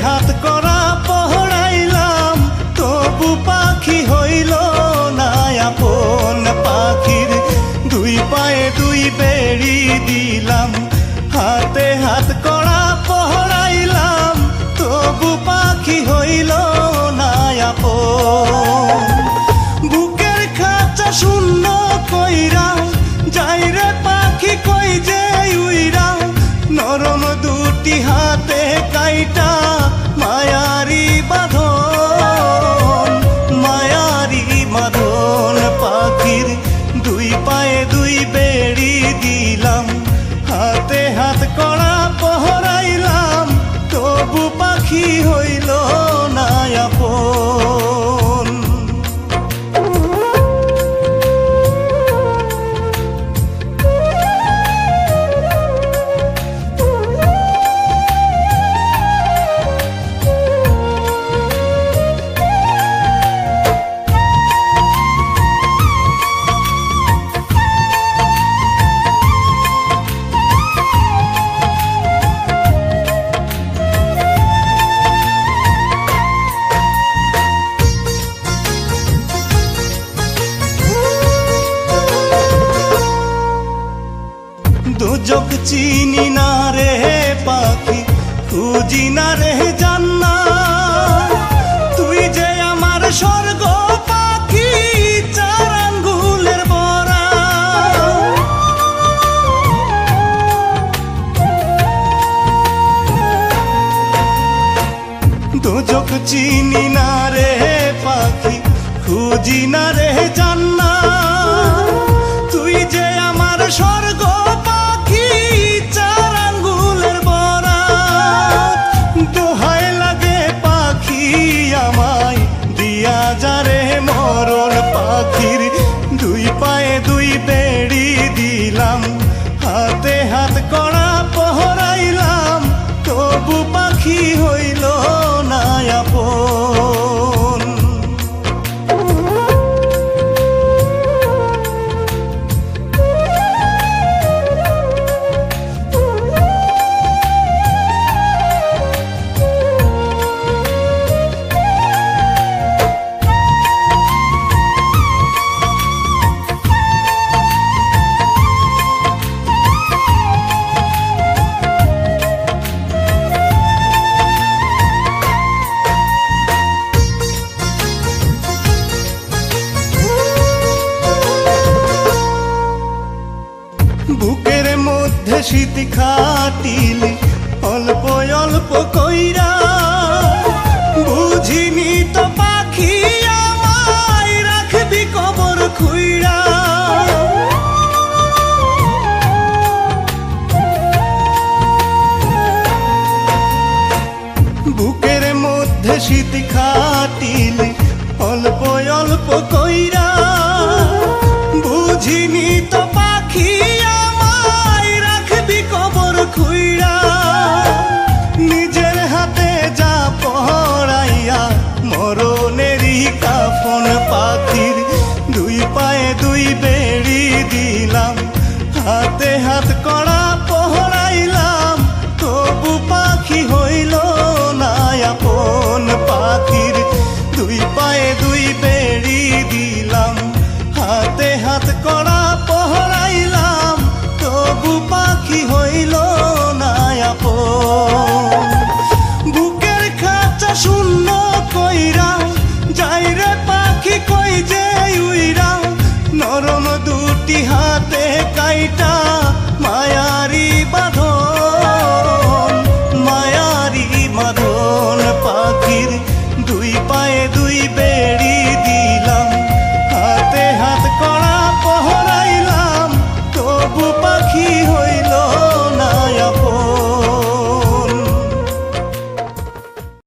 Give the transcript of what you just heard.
হাত করা পহরাইলাম, তবু পাখি হইল না আপন। পাখির দুই পায়ে দুই বেড়ি দিলাম, হাতে হাত করা পহরাইলাম, তবু পাখি হইল না আপন। বুকের খাঁচা শূন্য কইরা যাই রে পাখি কই যে উইরা, নরম দুটি হাতে কাইটা মায়ারি বাঁধন, মায়ারি বাঁধন। পাখির দুই পায়ে দুই বেড়ি দিলাম, হাতে হাত করা পহরাইলাম, তবু পাখি হইল না আপন। দুজক চিনি না রে পাখি, খুঁজি না রে জান্নাত, তুই যে আমার স্বর্গ পাখি, চার আঙ্গুলের বরা। দুজক চিনি না রে পাখি, খুঁজি না রে জান্নাত, তুই যে আমার স্বর্গ পাখি, চার আঙ্গুলের বরা। দোহাই লাগে পাখি আমায় দিয়া যারে মরণ। পাখির দুই পায়ে দুই বেড়ি দিলাম, হাতে হাত করা পহরাইলাম, তবু পাখি হইল না আপন। বুকের মধ্যে শীত খাটিলি অল্প অল্প কইরা, বুঝিনি তো পাখি আমায় রাখবি কবর খুইরা। বুকের মধ্যে শীত খাটিলি অল্প অল্প কইরা, বুঝিনি তো পাখি আমায় রাখবি কবর খুইরা। নিজের হাতে যা পহরাইয়া মরণেরই কাফন। পাখির দুই পায়ে দুই বেড়ি দিলাম, হাতে হাত করা পহরাইলাম, তবু পাখি হইল না আপন। পাখির দুই পায়ে দুই বেড়ি দিলাম, হাতে হাত করা পহরাইলাম, তবু পাখি হইল না আপন। বুকের খাঁচা শূন্য কইরা যাই রে পাখি কই যে উইরা, নরম দুটি হাতে কাই